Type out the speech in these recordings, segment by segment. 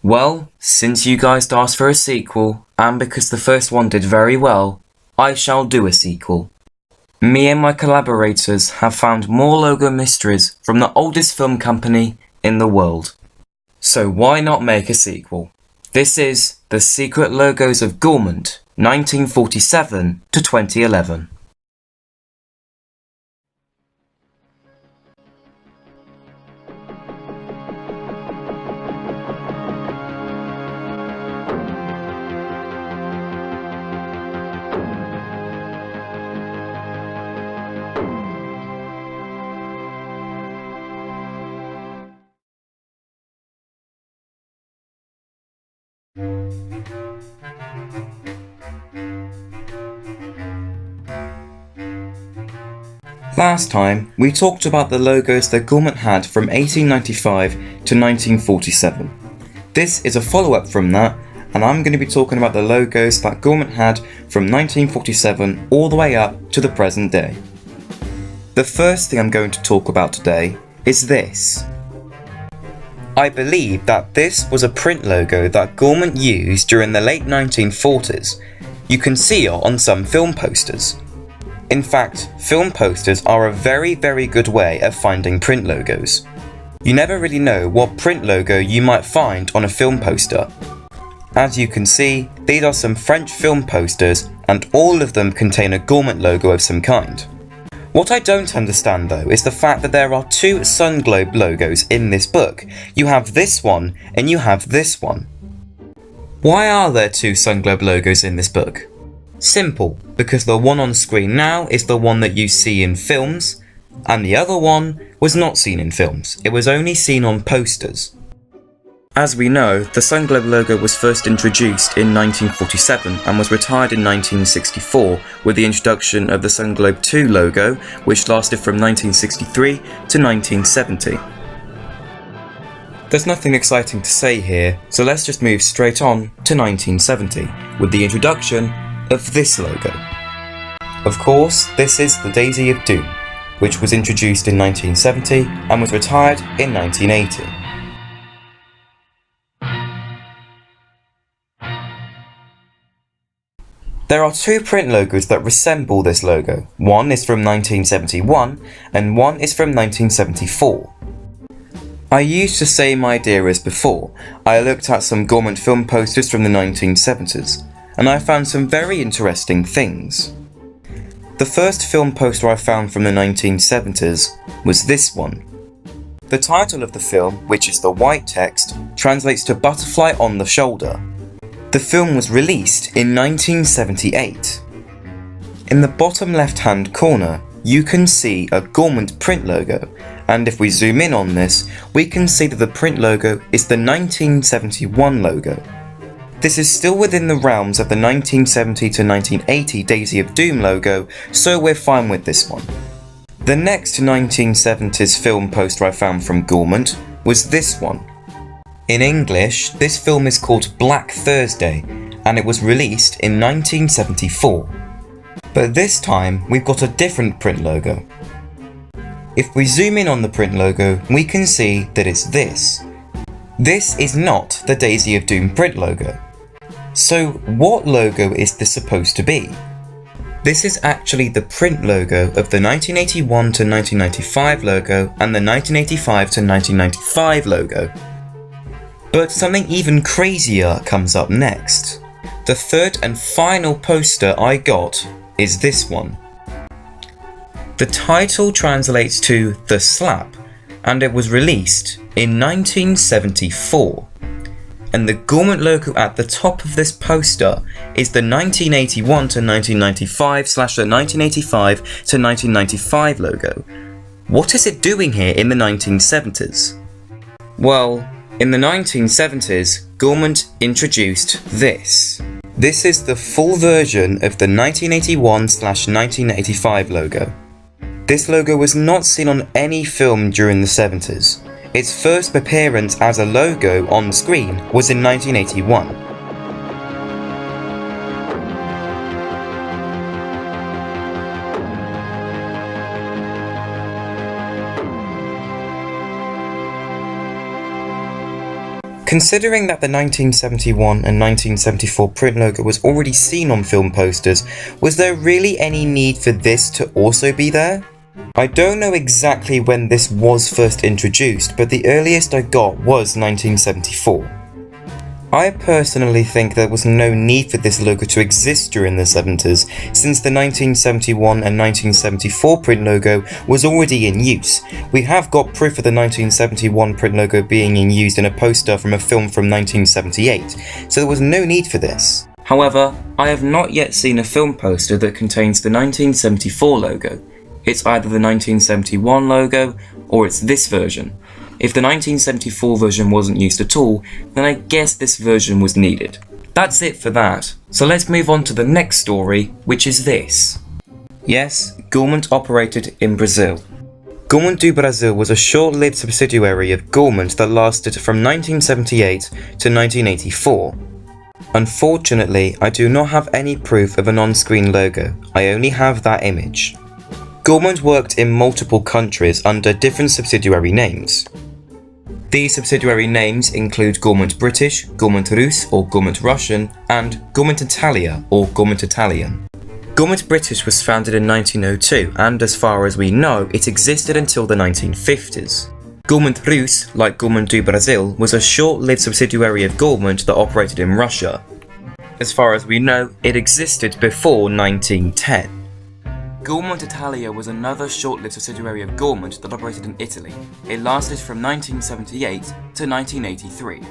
Well, since you guys asked for a sequel, and because the first one did very well, I shall do a sequel. Me and my collaborators have found more logo mysteries from the oldest film company in the world. So why not make a sequel? This is The Secret Logos of Gaumont, 1947 to 2011. Last time, we talked about the logos that Gaumont had from 1895 to 1947. This is a follow-up from that, and I'm going to be talking about the logos that Gaumont had from 1947 all the way up to the present day. The first thing I'm going to talk about today is this. I believe that this was a print logo that Gaumont used during the late 1940s. You can see it on some film posters. In fact, film posters are a very good way of finding print logos. You never really know what print logo you might find on a film poster. As you can see, these are some French film posters and all of them contain a Gaumont logo of some kind. What I don't understand though is the fact that there are two sun globe logos in this book. You have this one and you have this one. Why are there two sun globe logos in this book? Simple, because the one on screen now is the one that you see in films, and the other one was not seen in films, it was only seen on posters. As we know, the Sun Globe logo was first introduced in 1947 and was retired in 1964 with the introduction of the Sun Globe 2 logo, which lasted from 1963 to 1970. There's nothing exciting to say here, so let's just move straight on to 1970 with the introduction of this logo. Of course, this is the Daisy of Doom, which was introduced in 1970 and was retired in 1980. There are two print logos that resemble this logo. One is from 1971 and one is from 1974. I used the same idea as before. I looked at some Gaumont film posters from the 1970s. And I found some very interesting things. The first film poster I found from the 1970s was this one. The title of the film, which is the white text, translates to Butterfly on the Shoulder. The film was released in 1978. In the bottom left-hand corner, you can see a Gaumont print logo, and if we zoom in on this, we can see that the print logo is the 1971 logo. This is still within the realms of the 1970 to 1980 Daisy of Doom logo, so we're fine with this one. The next 1970s film poster I found from Gaumont was this one. In English, this film is called Black Thursday, and it was released in 1974. But this time, we've got a different print logo. If we zoom in on the print logo, we can see that it's this. This is not the Daisy of Doom print logo. So what logo is this supposed to be? This is actually the print logo of the 1981 to 1995 logo and the 1985 to 1995 logo. But something even crazier comes up next. The third and final poster I got is this one. The title translates to The Slap, and it was released in 1974. And the Gaumont logo at the top of this poster is the 1981 to 1995 / the 1985 to 1995 logo. What is it doing here in the 1970s? Well, in the 1970s, Gaumont introduced this. This is the full version of the 1981 / 1985 logo. This logo was not seen on any film during the 70s. Its first appearance as a logo on screen was in 1981. Considering that the 1971 and 1974 print logo was already seen on film posters, was there really any need for this to also be there? I don't know exactly when this was first introduced, but the earliest I got was 1974. I personally think there was no need for this logo to exist during the 70s, since the 1971 and 1974 print logo was already in use. We have got proof of the 1971 print logo being in use in a poster from a film from 1978, so there was no need for this. However, I have not yet seen a film poster that contains the 1974 logo. It's either the 1971 logo, or it's this version. If the 1974 version wasn't used at all, then I guess this version was needed. That's it for that, so let's move on to the next story, which is this. Yes, Gaumont operated in Brazil. Gaumont do Brasil was a short-lived subsidiary of Gaumont that lasted from 1978 to 1984. Unfortunately, I do not have any proof of an on-screen logo, I only have that image. Gaumont worked in multiple countries under different subsidiary names. These subsidiary names include Gaumont British, Gaumont Russe or Gaumont Russian, and Gaumont Italia or Gaumont Italian. Gaumont British was founded in 1902 and, as far as we know, it existed until the 1950s. Gaumont Russe, like Gaumont do Brasil, was a short-lived subsidiary of Gaumont that operated in Russia. As far as we know, it existed before 1910. Gaumont Italia was another short-lived subsidiary of Gaumont that operated in Italy. It lasted from 1978 to 1983.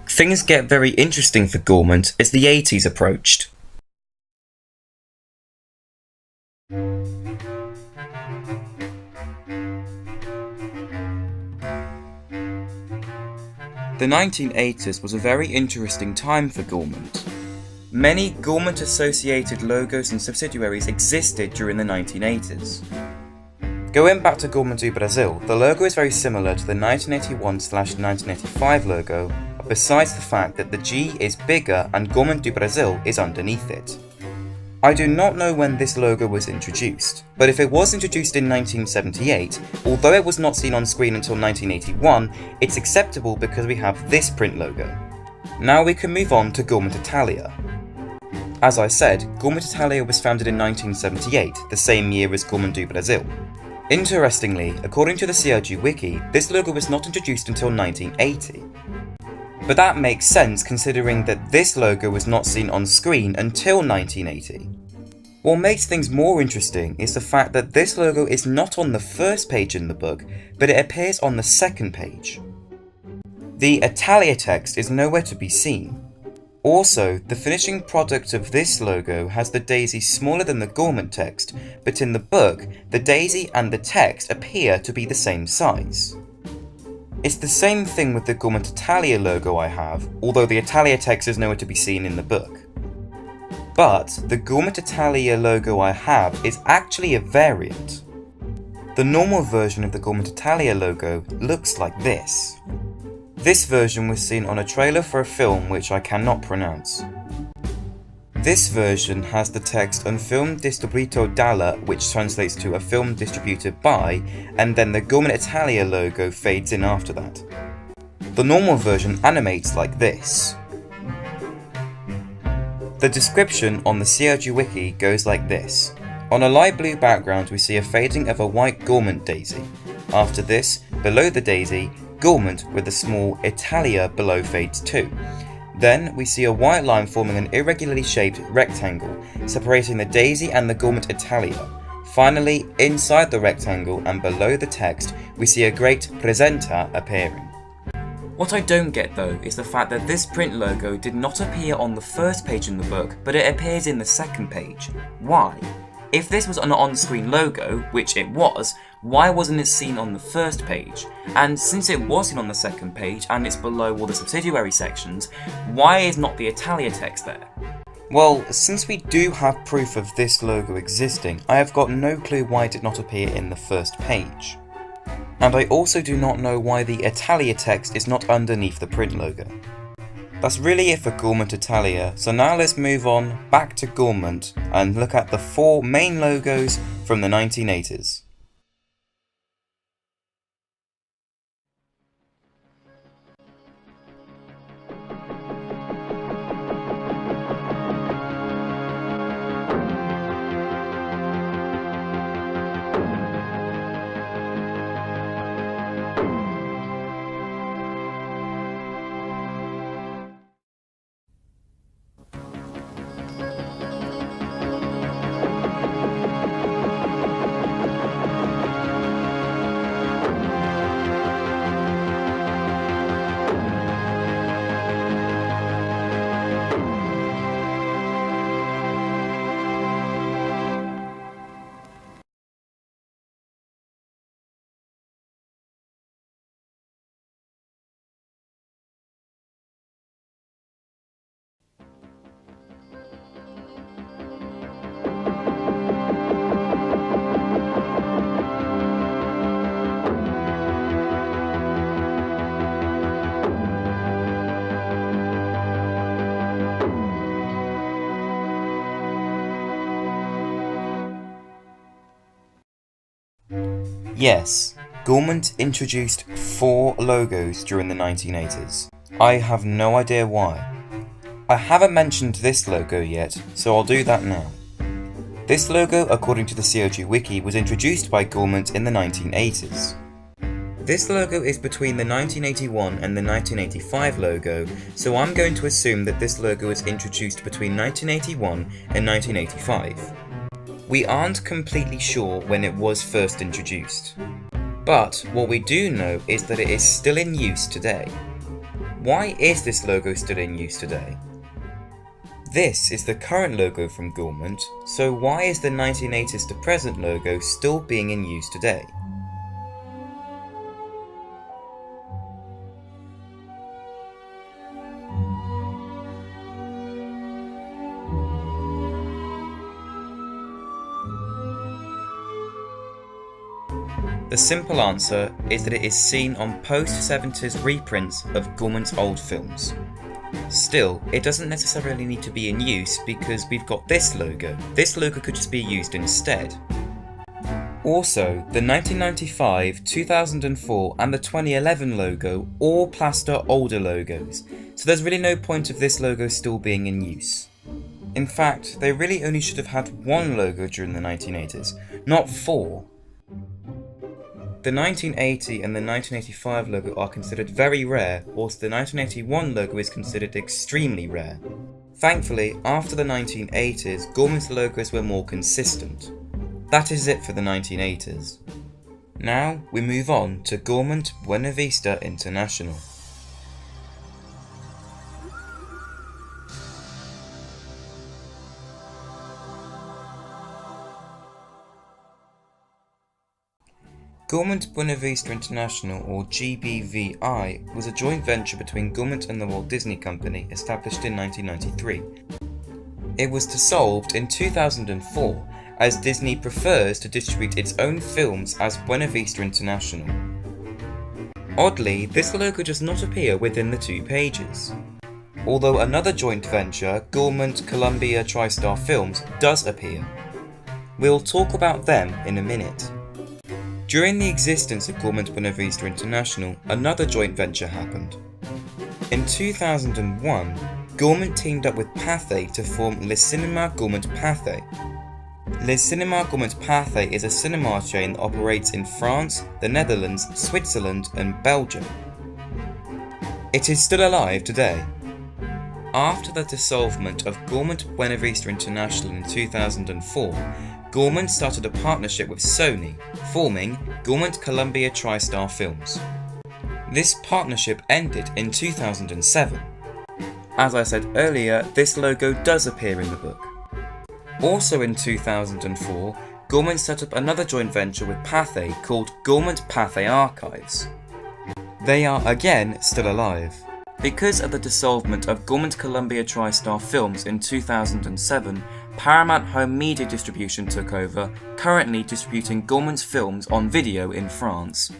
Things get very interesting for Gaumont as the 80s approached. The 1980s was a very interesting time for Gaumont. Many Gaumont-associated logos and subsidiaries existed during the 1980s. Going back to Gaumont do Brasil, the logo is very similar to the 1981/1985 logo, besides the fact that the G is bigger and Gaumont do Brasil is underneath it. I do not know when this logo was introduced, but if it was introduced in 1978, although it was not seen on screen until 1981, it's acceptable because we have this print logo. Now we can move on to Gaumont Italia. As I said, Gaumont Italia was founded in 1978, the same year as Gaumont do Brasil. Interestingly, according to the CRG Wiki, this logo was not introduced until 1980. But that makes sense considering that this logo was not seen on screen until 1980. What makes things more interesting is the fact that this logo is not on the first page in the book, but it appears on the second page. The Italia text is nowhere to be seen. Also, the finishing product of this logo has the daisy smaller than the Gaumont text, but in the book, the daisy and the text appear to be the same size. It's the same thing with the Gaumont Italia logo I have, although the Italia text is nowhere to be seen in the book. But the Gaumont Italia logo I have is actually a variant. The normal version of the Gaumont Italia logo looks like this. This version was seen on a trailer for a film which I cannot pronounce. This version has the text "Un film distribuito dalla," which translates to "a film distributed by," and then the Gaumont Italia logo fades in after that. The normal version animates like this. The description on the CRG Wiki goes like this. On a light blue background we see a fading of a white Gaumont daisy. After this, below the daisy, Gaumont with a small Italia below fades too. Then we see a white line forming an irregularly shaped rectangle, separating the daisy and the Gaumont Italia. Finally, inside the rectangle and below the text, we see a great presenta appearing. What I don't get though is the fact that this print logo did not appear on the first page in the book, but it appears in the second page. Why? If this was an on-screen logo, which it was, why wasn't it seen on the first page? And since it was seen on the second page and it's below all the subsidiary sections, why is not the Italia text there? Well, since we do have proof of this logo existing, I have got no clue why it did not appear in the first page. And I also do not know why the Italia text is not underneath the print logo. That's really it for Gaumont Italia, so now let's move on back to Gaumont and look at the 4 main logos from the 1980s. Yes, Gaumont introduced 4 logos during the 1980s. I have no idea why. I haven't mentioned this logo yet, so I'll do that now. This logo, according to the COG Wiki, was introduced by Gaumont in the 1980s. This logo is between the 1981 and the 1985 logo, so I'm going to assume that this logo was introduced between 1981 and 1985. We aren't completely sure when it was first introduced, but what we do know is that it is still in use today. Why is this logo still in use today? This is the current logo from Gaumont, so why is the 1980s to present logo still being in use today? The simple answer is that it is seen on post-70s reprints of Gaumont's old films. Still, it doesn't necessarily need to be in use because we've got this logo. This logo could just be used instead. Also, the 1995, 2004 and the 2011 logo all plaster older logos, so there's really no point of this logo still being in use. In fact, they really only should have had 1 logo during the 1980s, not 4. The 1980 and the 1985 logo are considered very rare, whilst the 1981 logo is considered extremely rare. Thankfully, after the 1980s, Gaumont's logos were more consistent. That is it for the 1980s. Now we move on to Gaumont Buena Vista International. Gaumont Buena Vista International, or GBVI, was a joint venture between Gaumont and the Walt Disney Company established in 1993. It was dissolved in 2004 as Disney prefers to distribute its own films as Buena Vista International. Oddly, this logo does not appear within the 2 pages. Although another joint venture, Gaumont Columbia TriStar Films, does appear. We'll talk about them in a minute. During the existence of Gaumont Buena Vista International, another joint venture happened. In 2001, Gaumont teamed up with Pathé to form Le Cinéma Gaumont Pathé. Le Cinéma Gaumont Pathé is a cinema chain that operates in France, the Netherlands, Switzerland and Belgium. It is still alive today. After the dissolvement of Gaumont Buena Vista International in 2004, Gaumont started a partnership with Sony, forming Gaumont Columbia TriStar Films. This partnership ended in 2007. As I said earlier, this logo does appear in the book. Also in 2004, Gaumont set up another joint venture with Pathé called Gaumont Pathé Archives. They are again still alive. Because of the dissolvement of Gaumont Columbia TriStar Films in 2007, Paramount Home Media Distribution took over, currently distributing Gaumont's films on video in France.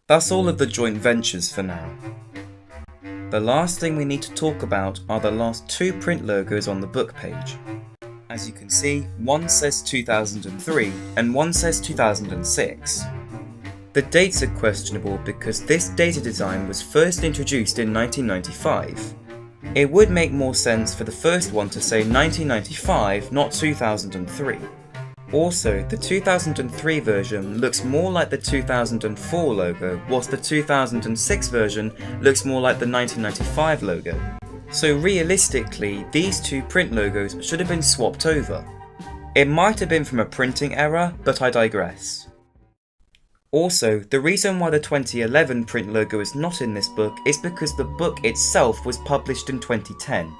That's all of the joint ventures for now. The last thing we need to talk about are the last 2 print logos on the book page. As you can see, one says 2003 and one says 2006. The dates are questionable because this data design was first introduced in 1995. It would make more sense for the first one to say 1995, not 2003. Also, the 2003 version looks more like the 2004 logo, whilst the 2006 version looks more like the 1995 logo. So realistically, these 2 print logos should have been swapped over. It might have been from a printing error, but I digress. Also, the reason why the 2011 print logo is not in this book is because the book itself was published in 2010.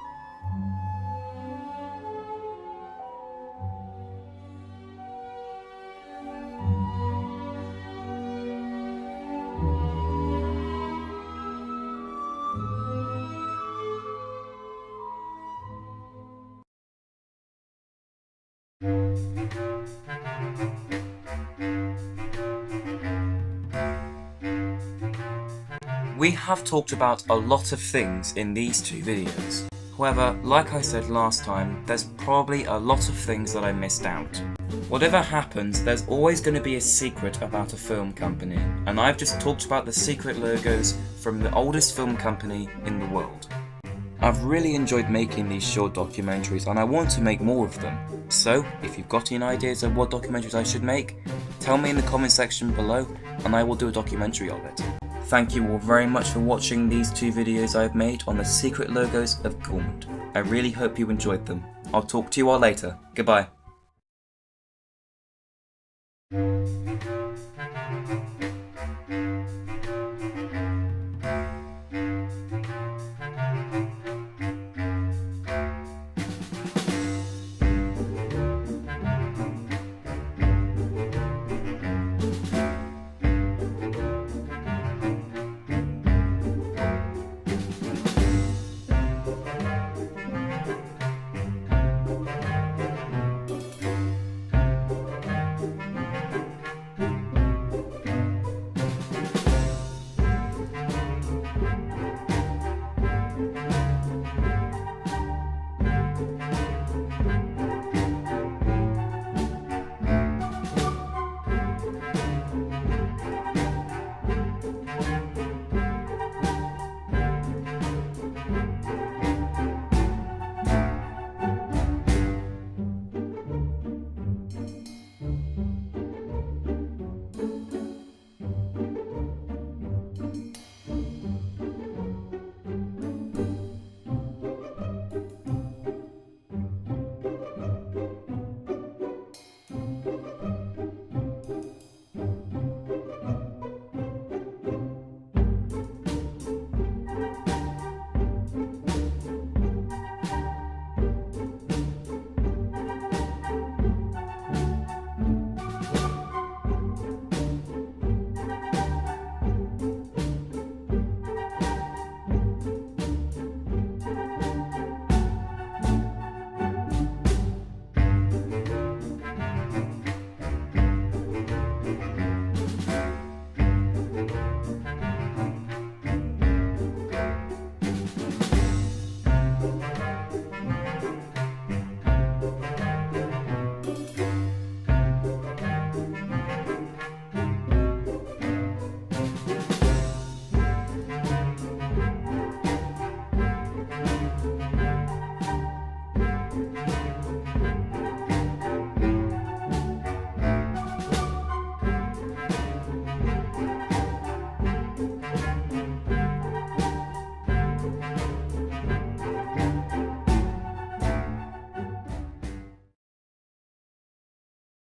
We have talked about a lot of things in these 2 videos. However, like I said last time, there's probably a lot of things that I missed out. Whatever happens, there's always going to be a secret about a film company, and I've just talked about the secret logos from the oldest film company in the world. I've really enjoyed making these short documentaries and I want to make more of them. So, if you've got any ideas of what documentaries I should make, tell me in the comment section below and I will do a documentary of it. Thank you all very much for watching these 2 videos I've made on the secret logos of Gaumont. I really hope you enjoyed them. I'll talk to you all later. Goodbye.